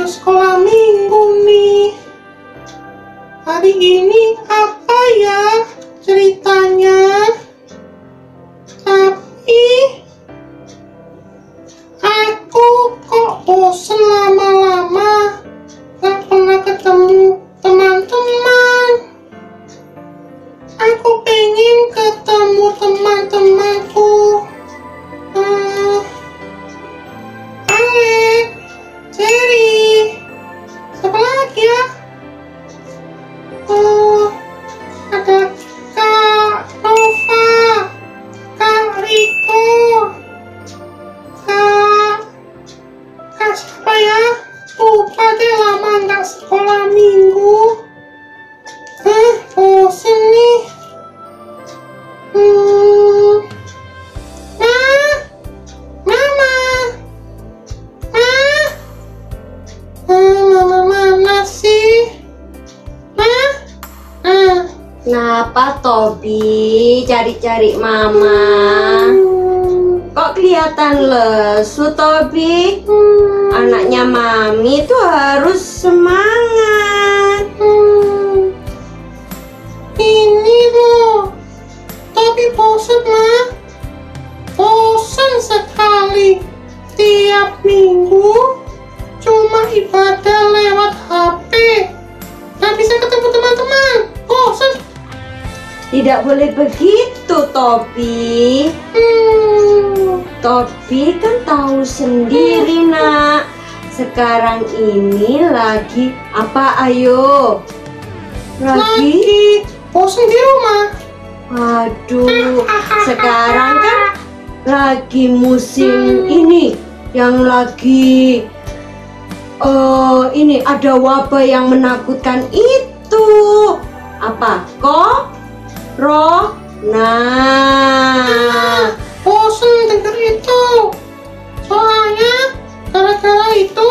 akhir sekolah minggu nih. Hari ini apa ya ceritanya? Tapi aku kok bosen lama-lama gak pernah ketemu teman-teman. Aku pengen ketemu teman-temanku. Alek, Cherry, siapa lagi ya? Ada Kak Nova, Kak Riko, Kak siapa ya? Lupa deh, lama nggak sekolah minggu. Bosen nih. Mama mana sih? Kenapa Tobi cari-cari mama? Kok kelihatan lesu Tobi? Anaknya mami tuh harus semangat. Ini loh, Tobi bosen mah. Bosen sekali. Tiap minggu cuma ibadah lewat HP. Gak bisa ketemu teman-teman. Bosen. Tidak boleh begitu Tobi. Tobi kan tahu sendiri nak. Sekarang ini lagi apa ayo? Lagi bosen di rumah. Aduh, sekarang kan lagi musim ini yang lagi ini ada wabah yang menakutkan itu. Apa? Corona. Bosen denger itu. Soalnya gara-gara itu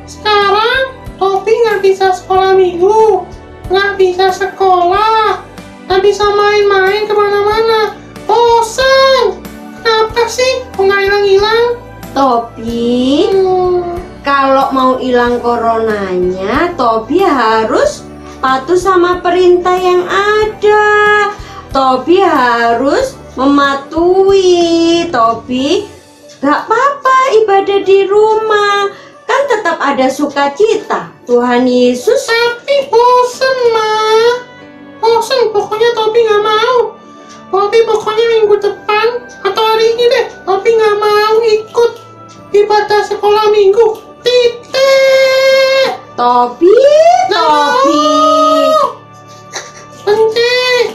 sekarang Tobi nggak bisa sekolah minggu, nggak bisa sekolah, nggak bisa main-main kemana-mana. Bosen. Kenapa sih? Kok nggak hilang-hilang? Tobi, kalau mau hilang coronanya, Tobi harus patuh sama perintah yang ada. Tobi harus mematuhi. Tobi gak apa-apa ibadah di rumah, kan tetap ada sukacita Tuhan Yesus. Tapi bosen mah. Bosen, pokoknya Tobi gak mau. Tobi pokoknya minggu depan atau hari ini deh, Tobi gak mau ikut ibadah sekolah minggu. Titik. Tobi. Benci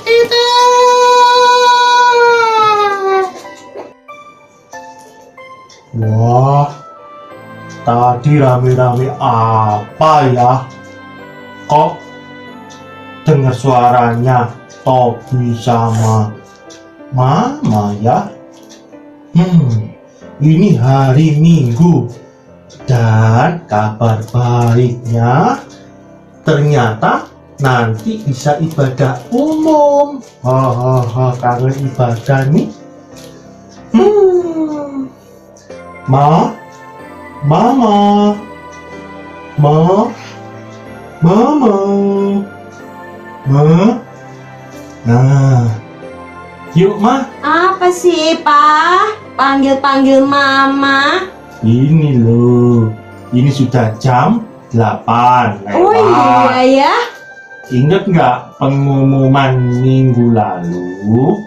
itu. Wah, tadi rame-rame apa ya? Kok dengar suaranya Tobi sama Mama ya? Ini hari Minggu dan kabar baiknya ternyata nanti bisa ibadah umum. Kangen ibadah nih. Mama. Nah, yuk Ma. Apa sih Pak? Panggil-panggil Mama. Ini loh, ini sudah jam 8 lewat. Oh iya ya. Ingat nggak pengumuman minggu lalu?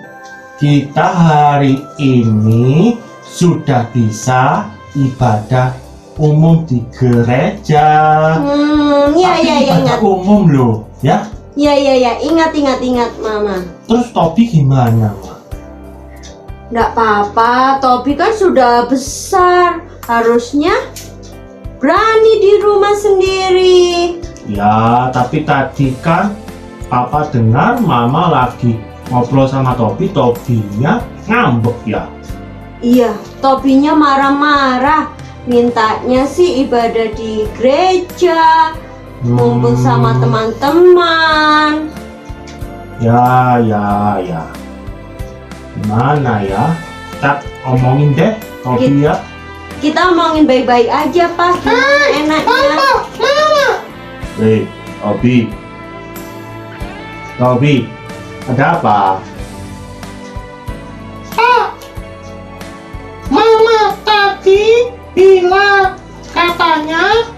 Kita hari ini sudah bisa ibadah umum di gereja. Iya Ibadah ingat. umum loh, ya. Iya ingat Mama. Terus Tobi gimana, Ma? Nggak apa-apa, Tobi kan sudah besar, harusnya berani di rumah sendiri. Ya, tapi tadi kan Papa dengar Mama lagi ngobrol sama Tobi, Tobinya ngambek ya. Iya, Tobinya marah-marah, mintanya sih ibadah di gereja, ngumpul sama teman-teman. Ya. Gimana ya? Kita omongin deh Tobi ya. kita omongin baik-baik aja, Pak. Gimana enaknya? Mama. Tobi, ada apa? Mama tadi bilang katanya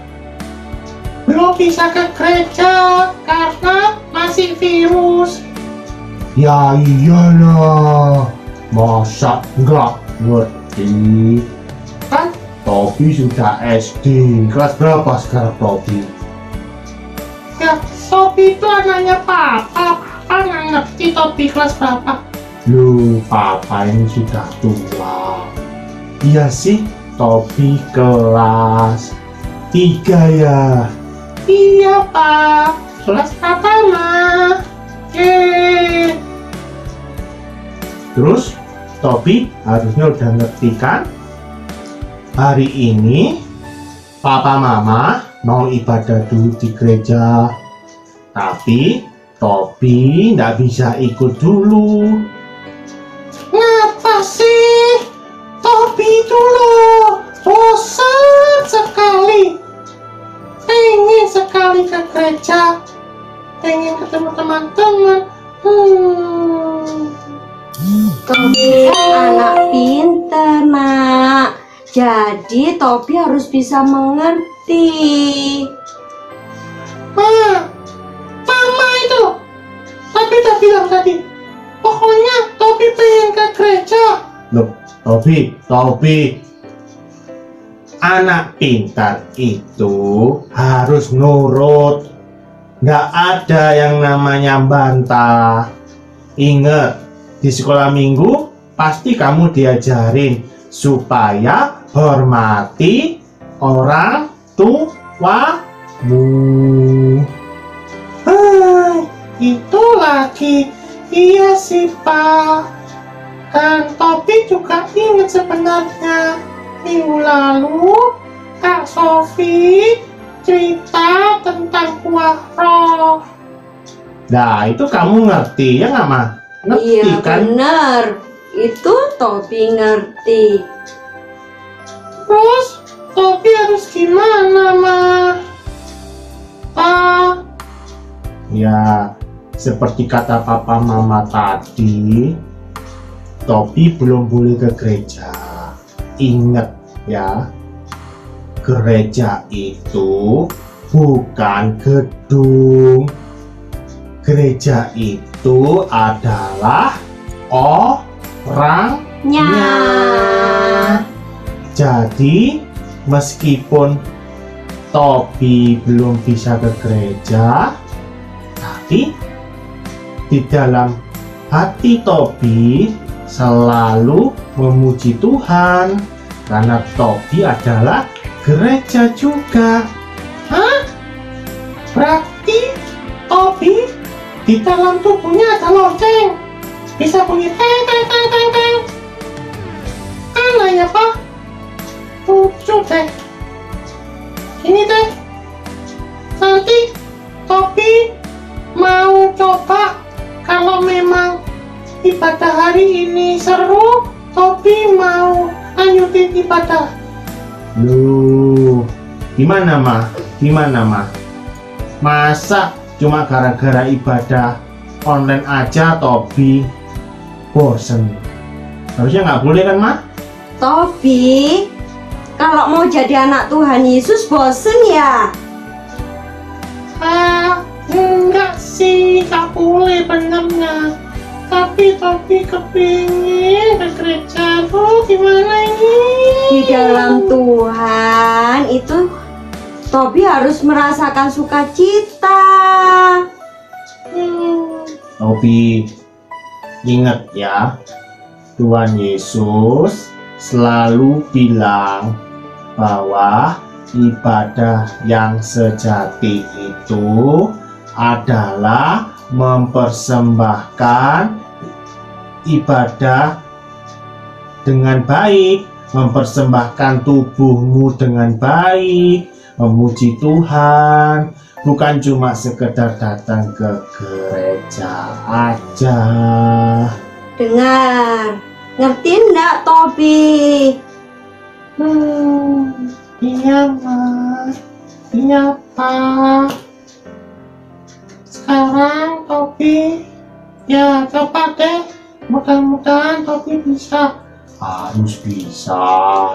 belum bisa ke gereja karena masih virus. Ya iyalah, masa nggak ngerti? Kan Tobi sudah SD, kelas berapa sekarang Tobi? ya, Tobi itu anaknya Papa. Papa nggak ngerti Tobi kelas berapa. Lu, Papa ini sudah tua. Iya sih, Tobi kelas 3 ya. Iya, Pak. Kelas berapa, Ma? Terus, Tobi harusnya udah ngerti kan? Hari ini, Papa Mama mau ibadah dulu di gereja. Tapi, Tobi nggak bisa ikut dulu. Ngapa sih? Tobi itu loh, bosan sekali. Pengen sekali ke gereja. Pengen ketemu teman-teman. Tobi anak pinter, Nak. Jadi Tobi harus bisa mengerti. Mama itu. Tapi udah bilang tadi. Pokoknya Tobi pengen ke gereja. Loh, Tobi. Anak pintar itu harus nurut. Nggak ada yang namanya bantah. Ingat, di sekolah minggu pasti kamu diajarin supaya hormati orang tuamu. Itu lagi. Iya sih, Pak. Dan Tobi juga ingat sebenarnya minggu lalu Kak Sofi cerita tentang kuah roh. Nah, itu kamu ngerti ya nggak, Ma? Ngerti Iya, kan? bener. Itu Tobi ngerti. Terus Tobi harus gimana, Ma? Pak? Ya, seperti kata Papa Mama tadi, Tobi belum boleh ke gereja. Ingat ya, gereja itu bukan gedung. Gereja itu adalah orangnya. Jadi, meskipun Tobi belum bisa ke gereja, tapi di dalam hati Tobi selalu memuji Tuhan karena Tobi adalah gereja juga. Hah? Berarti Tobi di dalam tubuhnya ada lonceng. Bisa bunyi teng teng teng teng teng. Aneh ya, Pak? Lucu deh. Ini deh. Nanti Tobi mau coba kalau memang ibadah hari ini seru, Tobi mau lanjutin ibadah. Loh, gimana Ma? Masa cuma gara-gara ibadah online aja Tobi bosen? Harusnya nggak boleh kan, Ma? Tobi, kalau mau jadi anak Tuhan Yesus bosen ya? Enggak sih, nggak boleh benernya. Tapi Tobi kepingin ke gereja. Tuh gimana ini? Di dalam Tuhan itu Tobi harus merasakan sukacita. Tobi, ingat ya, Tuhan Yesus selalu bilang bahwa ibadah yang sejati itu adalah mempersembahkan ibadah dengan baik, mempersembahkan tubuhmu dengan baik, memuji Tuhan, bukan cuma sekedar datang ke gereja aja. Dengar, ngerti enggak Tobi? Iya, Ma. Iya, Pak. Sekarang Topi, ya coba deh. Mudah-mudahan Topi bisa. Harus bisa,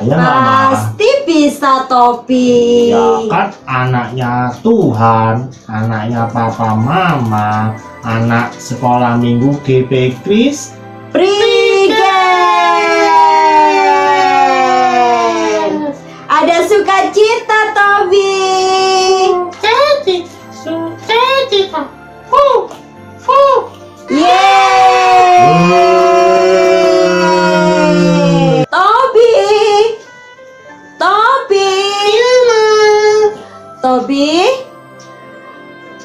ya nggak, Ma? Pasti bisa, Topi. Ya kan anaknya Tuhan, anaknya Papa Mama, anak sekolah minggu GP Kris. Prigen. Ada sukacita, Tobi. Sukacita. Yeay. Tobi. Iya, Ma. Tobi.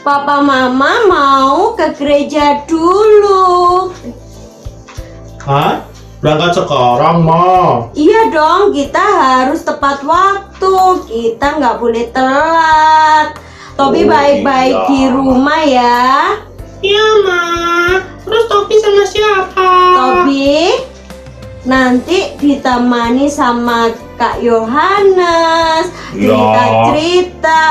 Papa Mama mau ke gereja dulu. Hah? Berangkat sekarang, Ma? Iya dong, kita harus tepat waktu. Kita nggak boleh telat. Tobi Oh, baik-baik iya. di rumah ya. Iya, Ma. Terus Topi sama siapa? Tobi nanti ditemani sama Kak Yohanes, Iya. cerita-cerita.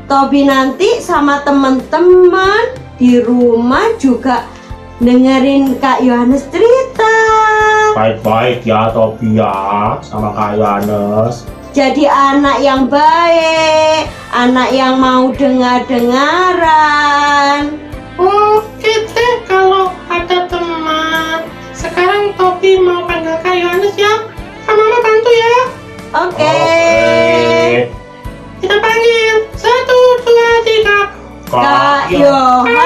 Tobi nanti sama teman-teman di rumah juga dengerin Kak Yohanes cerita. Baik-baik ya, Topi ya, sama Kak Yohanes. Jadi anak yang baik, anak yang mau dengar-dengaran. Oke deh, kalau ada teman. Sekarang Topi mau panggil Kak Yohanes ya. Kak Mama bantu ya. Oke. Kita panggil. 1, 2, 3. Kak Yohanes.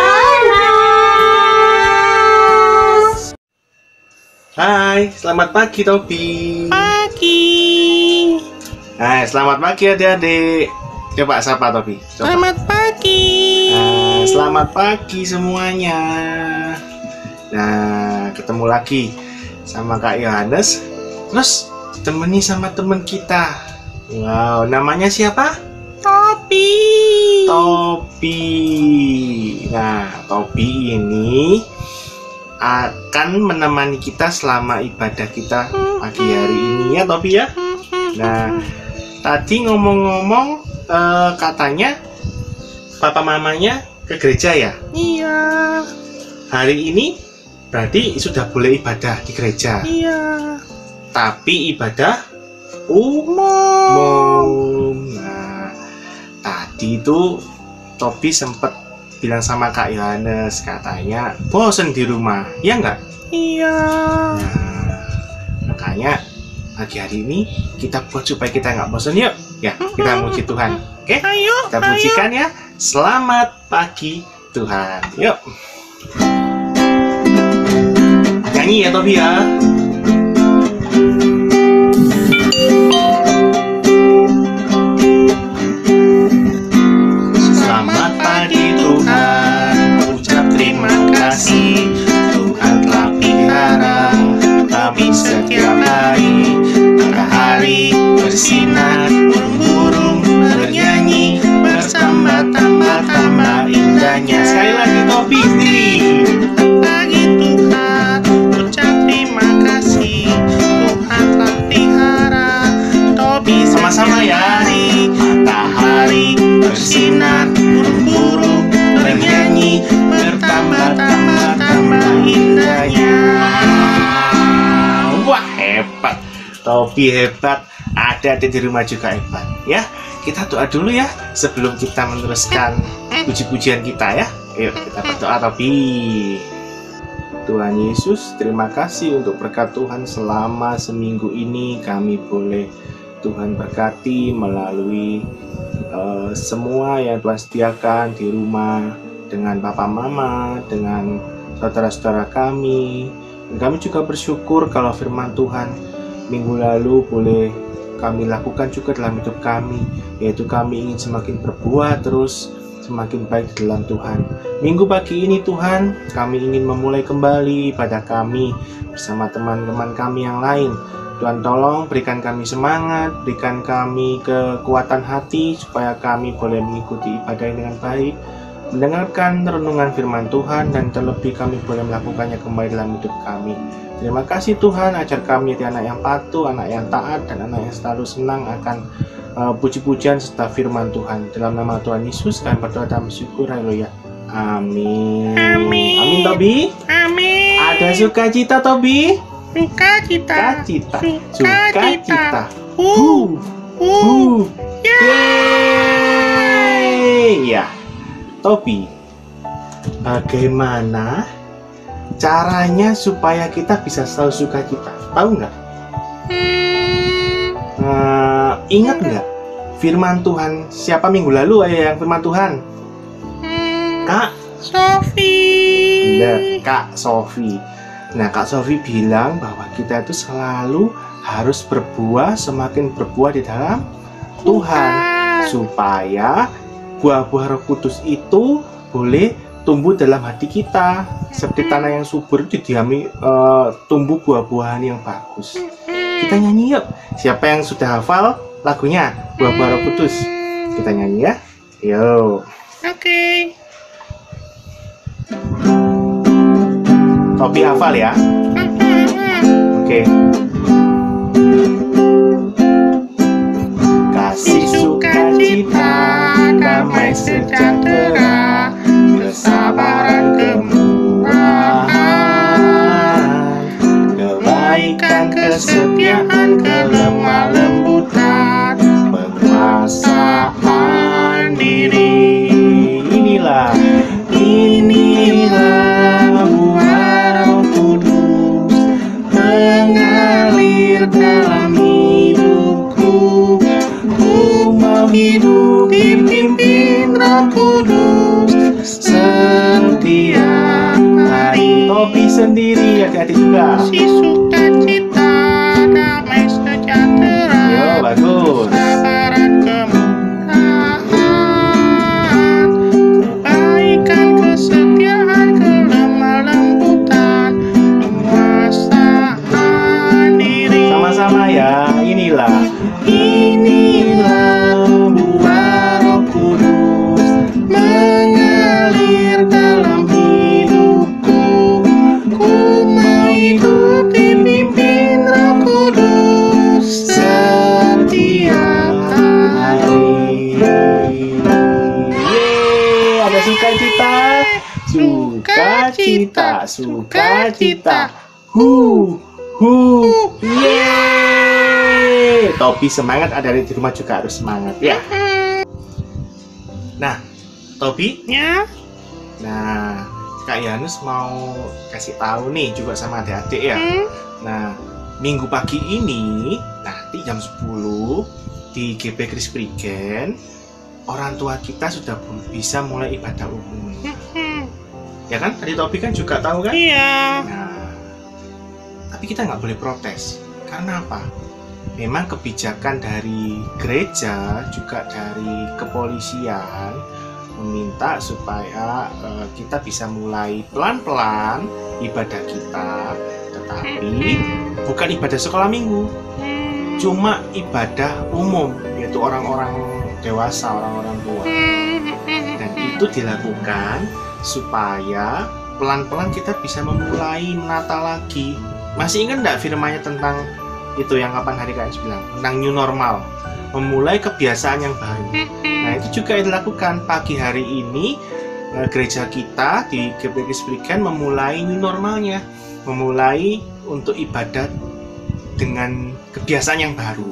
Hai, selamat pagi Tobi. Pagi. Hai, selamat pagi adik-adik. Coba sapa Tobi. Coba. Selamat pagi. Selamat pagi semuanya. Nah, ketemu lagi sama Kak Yohanes. Terus temani sama teman kita. Wow, namanya siapa? Topi. Topi. Nah, Topi ini akan menemani kita selama ibadah kita pagi hari ini ya Topi ya. Nah, tadi ngomong-ngomong katanya papa mamanya ke gereja ya. Iya. Hari ini berarti sudah boleh ibadah di gereja. Iya. Tapi ibadah umum. Nah, tadi itu Topi sempat bilang sama Kak Yohanes katanya bosen di rumah, ya enggak? Iya. Nah, makanya pagi hari ini kita buat supaya kita nggak bosan yuk. Ya, kita muji Tuhan. Oke? Ayo. Kita pujikan ya. Selamat pagi Tuhan. Yuk. Nyanyi ya Tobi ya. Selamat pagi Tuhan, ucap terima kasih. Tuhan telah pelihara kami setiap hari. Matahari bersinar, burung-burung bernyanyi, bertambah-tambah indahnya. Sekali lagi Tobi sendiri. Pagi Tuhan, ucap terima kasih. Tuhan telah pelihara Topi Sama-sama ya. Matahari bersinar, burung-burung bernyanyi, bertambah-tambah indahnya. Wah, hebat. Topi hebat. Ada di rumah juga hebat. Ya, kita doa dulu ya sebelum kita meneruskan puji-pujian kita ya. Yuk, kita berdoa Topi. Tuhan Yesus, terima kasih untuk berkat Tuhan selama seminggu ini kami boleh Tuhan berkati melalui semua yang Tuhan sediakan di rumah dengan Papa Mama, dengan saudara-saudara kami. Dan kami juga bersyukur kalau firman Tuhan minggu lalu boleh kami lakukan juga dalam hidup kami, yaitu kami ingin semakin berbuat terus semakin baik dalam Tuhan. Minggu pagi ini Tuhan, kami ingin memulai kembali ibadah kami bersama teman-teman kami yang lain. Tuhan tolong berikan kami semangat, berikan kami kekuatan hati supaya kami boleh mengikuti ibadah ini dengan baik, mendengarkan renungan firman Tuhan, dan terlebih kami boleh melakukannya kembali dalam hidup kami. Terima kasih Tuhan, ajar kami jadi anak yang patuh, anak yang taat, dan anak yang selalu senang akan puji-pujian serta firman Tuhan. Dalam nama Tuhan Yesus kami berdoa dan bersyukur. Haleluya. Amin. Amin. Amin Tobi. Amin. Ada sukacita Tobi. Sukacita. Sukacita. Yeay. Ya. Tobi, bagaimana caranya supaya kita bisa selalu sukacita? Tahu nggak? Ingat nggak firman Tuhan siapa minggu lalu yang firman Tuhan? Kak Sofi. Benar, Kak Sofi. Nah, Kak Sofi bilang bahwa kita itu selalu harus berbuah, semakin berbuah di dalam Tuhan, supaya buah-buah Roh Kudus itu boleh tumbuh dalam hati kita. Seperti tanah yang subur itu didiami tumbuh buah-buahan yang bagus. Kita nyanyi yuk. Siapa yang sudah hafal lagunya Buah-buah Roh Kudus? Kita nyanyi ya. Yuk. Oke. Topi hafal ya. Oke. Kasih sukacita, damai sejahtera, kesabaran, kemurahan, kebaikan, kesetiaan, kelemah lembutan, penguasaan diri. Inilah buah Roh Kudus mengalir dalam hidupku. Ku mau hidup dipimpin Roh Kudus setiap hari. Topi sendiri hati-hati juga. Si sukacita, damai sejahtera, Yo, bagus. kesabaran, kemurahan, kebaikan, kesetiaan, kelemah lembutan, penguasaan diri. Sama-sama ya. Inilah buah Roh Kudus mengalir dalam hidupku. Ku mau hidup dipimpin Roh Kudus setiap hari. Yeay, ada sukacita. Sukacita. Yeay. Topi semangat, ada di rumah juga harus semangat ya. Nah, Tobi, Ya. nah Kak Yanus mau kasih tahu nih juga sama adik-adik ya. Nah, minggu pagi ini nanti jam 10 di GP Kris Prigen, orang tua kita sudah bisa mulai ibadah umum. Ya kan? Tadi Tobi kan juga tahu kan? Iya. Nah, tapi kita nggak boleh protes. Karena apa? Memang kebijakan dari gereja juga dari kepolisian meminta supaya kita bisa mulai pelan-pelan ibadah kita, tetapi bukan ibadah sekolah minggu, cuma ibadah umum, yaitu orang-orang dewasa, orang-orang tua. Dan itu dilakukan supaya pelan-pelan kita bisa memulai menata lagi. Masih ingat nggak firmannya tentang itu yang kapan hari Kak bilang tentang new normal, memulai kebiasaan yang baru. Nah, itu juga yang dilakukan pagi hari ini. Gereja kita di GP Kris Prigen memulai new normalnya, memulai untuk ibadat dengan kebiasaan yang baru.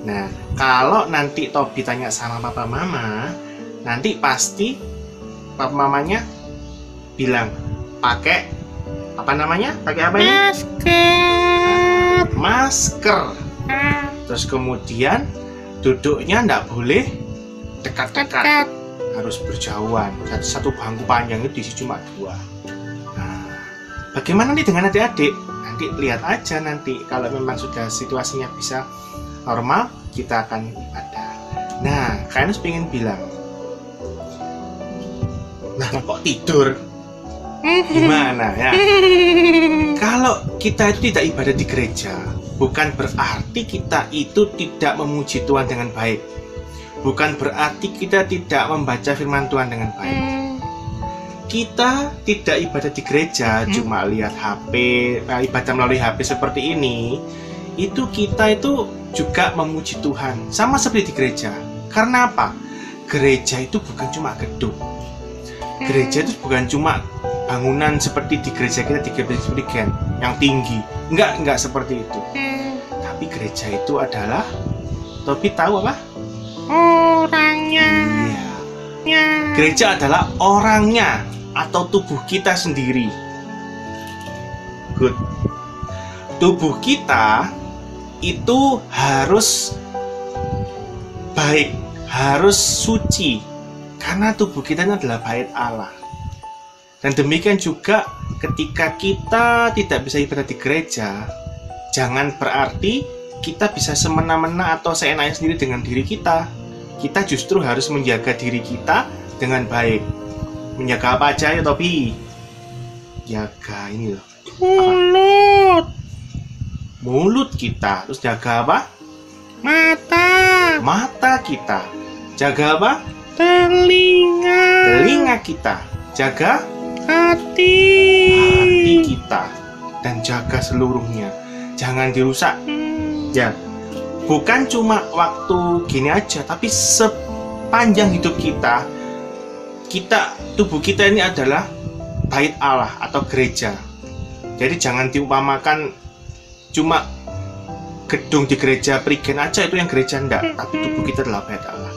Nah, kalau nanti Tobi tanya sama papa mama, nanti pasti papa mamanya bilang pakai apa namanya? Pakai apa ini? Masker. Terus kemudian duduknya nggak boleh dekat-dekat, harus berjauhan. Satu bangku panjang itu diisi cuma 2. Nah, bagaimana nih dengan adik-adik? Nanti lihat aja nanti kalau memang sudah situasinya bisa normal, kita akan ibadah. Nah, kayaknya pengen bilang, nah kok tidur? Gimana ya? Kalau kita itu tidak ibadah di gereja, bukan berarti kita itu tidak memuji Tuhan dengan baik. Bukan berarti kita tidak membaca firman Tuhan dengan baik. kita tidak ibadah di gereja, cuma lihat HP, ibadah melalui HP seperti ini, itu kita itu juga memuji Tuhan, sama seperti di gereja. Karena apa? Gereja itu bukan cuma gedung. Gereja itu bukan cuma bangunan seperti di gereja kita di gereja Prigen yang tinggi. Enggak seperti itu. Tapi gereja itu adalah, Topi tahu apa? Orangnya. Iya. Gereja adalah orangnya atau tubuh kita sendiri. Good. Tubuh kita itu harus baik, harus suci, karena tubuh kita ini adalah bait Allah. Dan demikian juga ketika kita tidak bisa ibadah di gereja, jangan berarti kita bisa semena-mena atau seenaknya sendiri dengan diri kita. Kita justru harus menjaga diri kita dengan baik. Menjaga apa aja ya Topi? Jaga ini loh. Mulut kita. Terus jaga apa? Mata kita. Jaga apa? Telinga kita. Jaga hati kita. Dan jaga seluruhnya. Jangan dirusak. Ya, bukan cuma waktu gini aja, tapi sepanjang hidup kita, tubuh kita ini adalah bait Allah atau gereja. Jadi jangan diumpamakan cuma gedung di gereja Prigen aja itu yang gereja, enggak, tapi tubuh kita adalah bait Allah.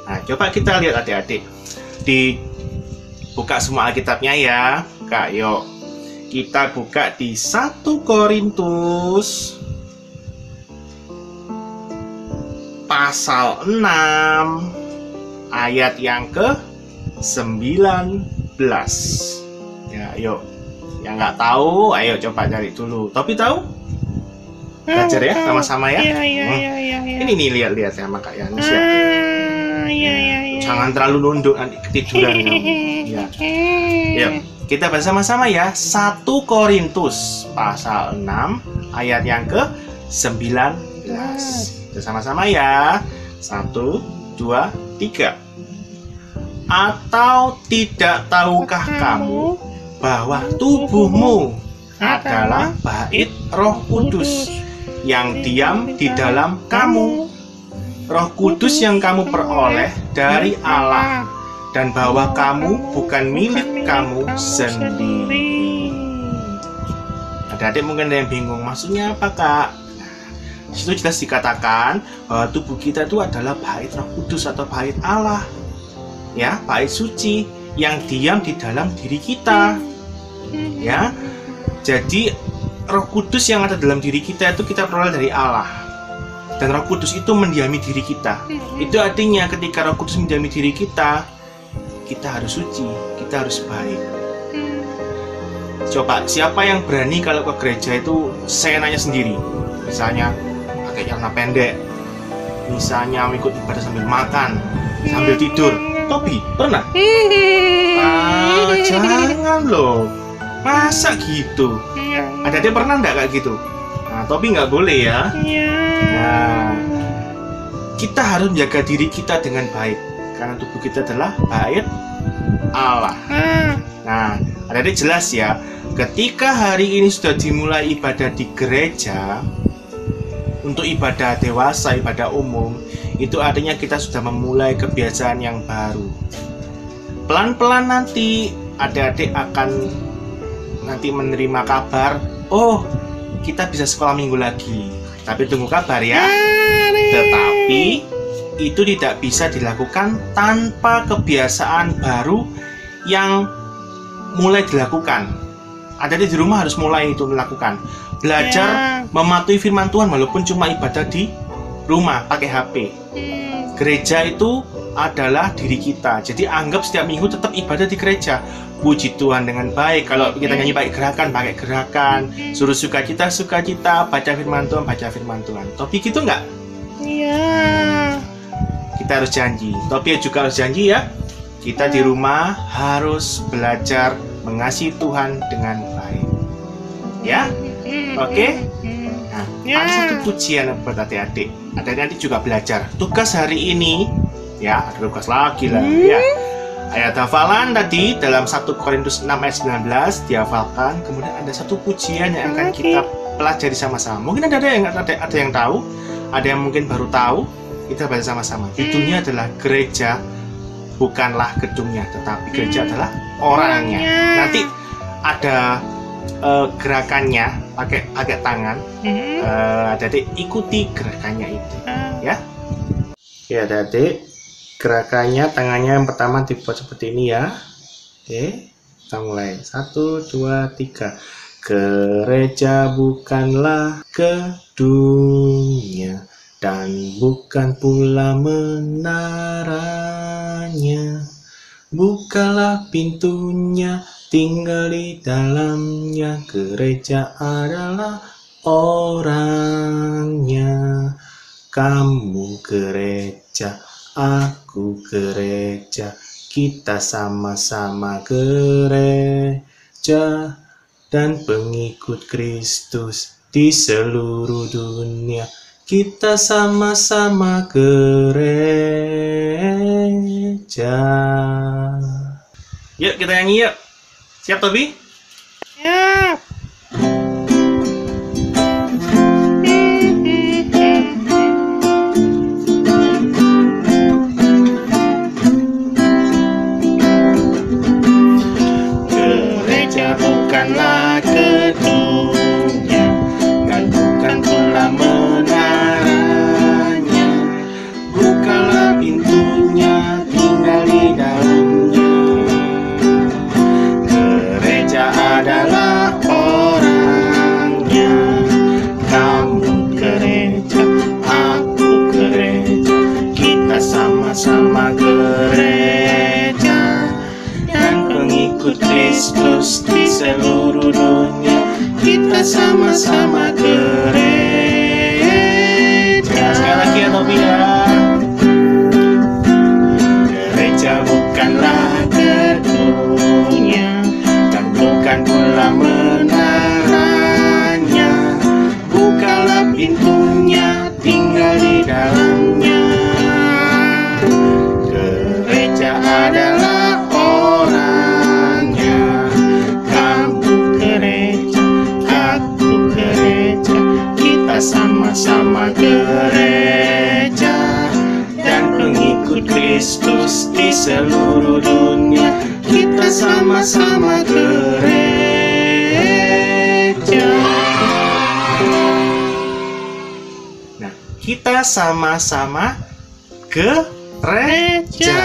Nah, coba kita lihat adik-adik, dibuka semua Alkitabnya ya, Kak. Yuk, kita buka di 1 Korintus pasal 6 ayat yang ke-19. Ya, yuk. Yang nggak tahu, ayo coba cari dulu. Tapi tahu? Belajar ya, sama-sama ya. Ini nih, lihat-lihat ya Kak Yanus ya. Jangan terlalu nunduk nanti ketiduran kamu. Ya. Yuk, kita baca sama-sama ya. 1 Korintus pasal 6 ayat yang ke-19. Kita sama-sama ya. 1, 2, 3. Atau tidak tahukah kamu bahwa tubuhmu adalah bait Roh Kudus yang diam di dalam kamu, Roh Kudus yang kamu peroleh dari Allah, dan bahwa kamu bukan milik kamu sendiri. Adik-adik mungkin ada yang bingung, maksudnya apa Kak? Di situ jelas dikatakan bahwa tubuh kita itu adalah bait Roh Kudus atau bait Allah, ya, bait suci yang diam di dalam diri kita, ya. Jadi Roh Kudus yang ada dalam diri kita itu kita peroleh dari Allah, dan Roh Kudus itu mendiami diri kita. Itu artinya ketika Roh Kudus mendiami diri kita, kita harus suci, kita harus baik. Coba siapa yang berani kalau ke gereja itu seenaknya sendiri, misalnya pakai celana pendek, misalnya ikut ibadah sambil makan, sambil tidur. Topi, pernah? Jangan loh, masa gitu? Ada dia pernah nggak kayak gitu? Nah, Topi nggak boleh ya. Nah, kita harus menjaga diri kita dengan baik, karena tubuh kita adalah bait Allah. Nah, ada jelas ya, ketika hari ini sudah dimulai ibadah di gereja, untuk ibadah dewasa, ibadah umum, itu artinya kita sudah memulai kebiasaan yang baru. Pelan-pelan nanti adik-adik akan nanti menerima kabar, oh kita bisa sekolah minggu lagi. Tapi tunggu kabar ya. Tetapi itu tidak bisa dilakukan tanpa kebiasaan baru yang mulai dilakukan. Adik-adik di rumah harus mulai itu melakukan. Belajar mematuhi firman Tuhan walaupun cuma ibadah di rumah pakai HP. Gereja itu adalah diri kita. Jadi anggap setiap minggu tetap ibadah di gereja. Puji Tuhan dengan baik. Kalau kita nyanyi pakai gerakan. Suruh sukacita, baca firman Tuhan. Topi gitu nggak? Iya. Kita harus janji. Topi juga harus janji ya. Kita di rumah harus belajar mengasihi Tuhan dengan baik. Ya? Oke? Nah, ada satu pujian buat adik-adik. Adik-adik juga belajar. Tugas hari ini, ya, ada tugas lagi lah, ya. Ayat hafalan tadi dalam 1 Korintus 6 ayat 19 dihafalkan. Kemudian ada satu pujian yang akan kita pelajari sama-sama. Mungkin ada yang tahu, ada yang mungkin baru tahu. Kita baca sama-sama. Judulnya adalah gereja bukanlah gedungnya, tetapi gereja adalah orangnya. Nanti ada gerakannya pakai tangan. Adik-adik ikuti gerakannya itu, ya. Ya, adik-adik. Gerakannya tangannya yang pertama dibuat seperti ini ya. Oke, kita mulai 1, 2, 3. Gereja bukanlah gedungnya dan bukan pula menaranya. Bukalah pintunya, tinggal di dalamnya. Gereja adalah orangnya. Kamu gereja, aku gereja, kita sama-sama gereja dan pengikut Kristus di seluruh dunia. Kita sama-sama gereja. Yuk kita nyanyi yuk. Siap Tobi? Siap. Bukanlah gedungnya dan bukan pula menaranya. Bukalah pintunya, tinggal di dalamnya. Gereja adalah orangnya. Kamu gereja, aku gereja, kita sama-sama gereja dan pengikut Kristus di seluruh dunia. Kita sama-sama gereja. Sekali lagi ya Tobi ya. Gereja bukanlah gedungnya dan bukan pula menaranya. Bukalah pintunya, tinggal di dalamnya. Gereja adalah orangnya. Kamu gereja, aku gereja, kita sama-sama gereja dan pengikut Kristus di seluruh dunia. Kita sama-sama gereja. Nah, kita sama-sama gereja.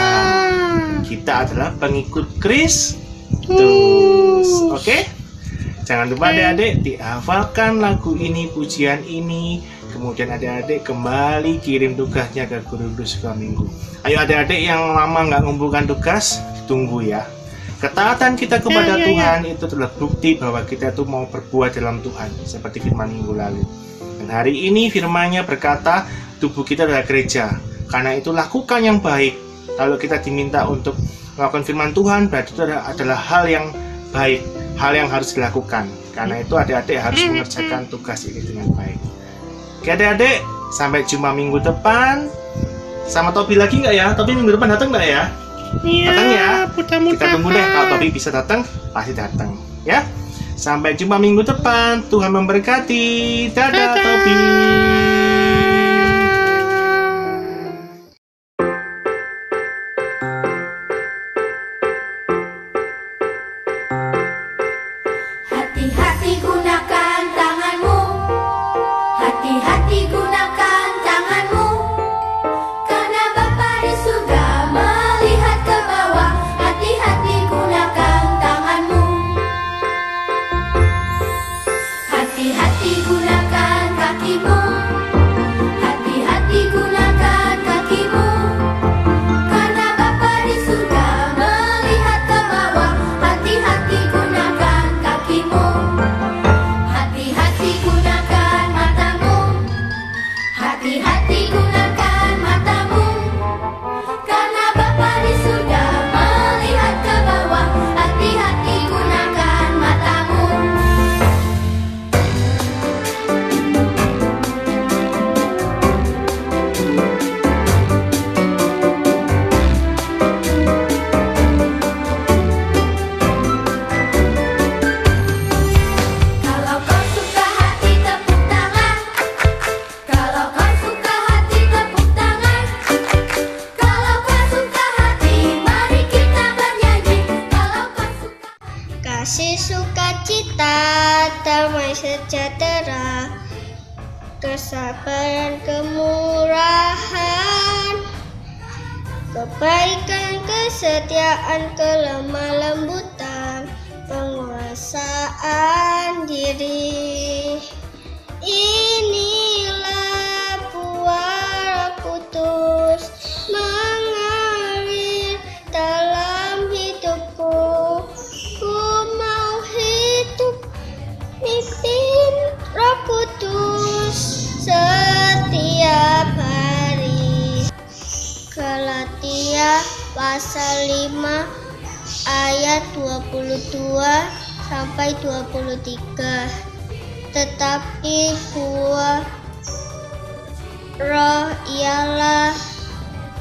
Kita adalah pengikut Kristus. Oke? Jangan lupa adik-adik dihafalkan lagu ini, pujian ini. Kemudian adik-adik kembali kirim tugasnya ke guru sekolah minggu. Ayo adik-adik yang lama nggak ngumpulkan tugas, tunggu ya. Ketaatan kita kepada Tuhan itu adalah bukti bahwa kita itu mau berbuat dalam Tuhan, seperti firman minggu lalu. Dan hari ini firman-Nya berkata, tubuh kita adalah gereja. Karena itu lakukan yang baik. Kalau kita diminta untuk melakukan firman Tuhan, berarti itu adalah hal yang baik, hal yang harus dilakukan. Karena itu adik-adik harus mengerjakan tugas ini dengan baik. Oke adik-adik, sampai jumpa minggu depan. Sama Tobi lagi nggak ya? Tobi minggu depan datang nggak ya? Iya, Datang ya? mudah-mudahan. Kita tunggu deh, kalau Tobi bisa datang, pasti datang ya. Sampai jumpa minggu depan. Tuhan memberkati. Dadah Tobi. Hati-hati gunakan tanganmu. Hati-hati gunakan tanganmu. Karena Bapa di surga melihat ke bawah. Hati-hati gunakan tanganmu. Hati-hati gunakan kakimu. Hati-hati gunakan kakimu. Karena Bapa di surga melihat ke bawah. Hati-hati gunakan kakimu. Hati-hati gunakan matamu. kesabaran, kemurahan, kebaikan, kesetiaan, kelemah lembutan, penguasaan diri. Inilah buah Roh Kudus mengalir dalam hidupku. Ku mau hidup mimpin Roh Kudus setiap hari. Galatia pasal 5 ayat 22 sampai 23. Tetapi buah Roh ialah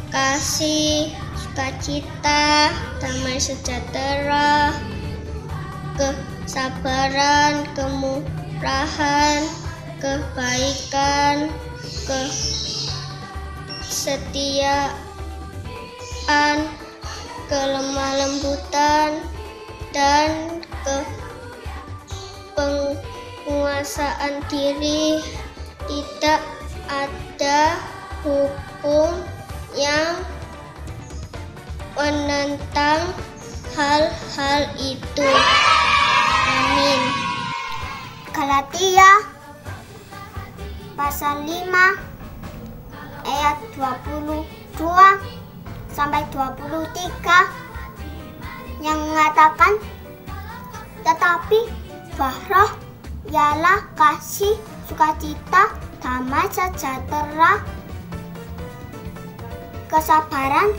kasih, sukacita, damai sejahtera, kesabaran, kemurahan, kebaikan, kesetiaan, kelemah lembutan, dan penguasaan diri. Tidak ada hukum yang menentang hal-hal itu. Amin. Galatia pasal 5 ayat 22 sampai 23 yang mengatakan, tetapi buah Roh ialah kasih, sukacita, damai sejahtera, kesabaran,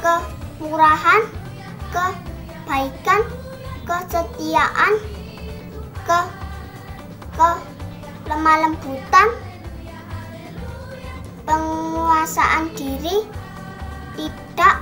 kemurahan, kebaikan, kesetiaan, kelemah lembutan, penguasaan diri. Tidak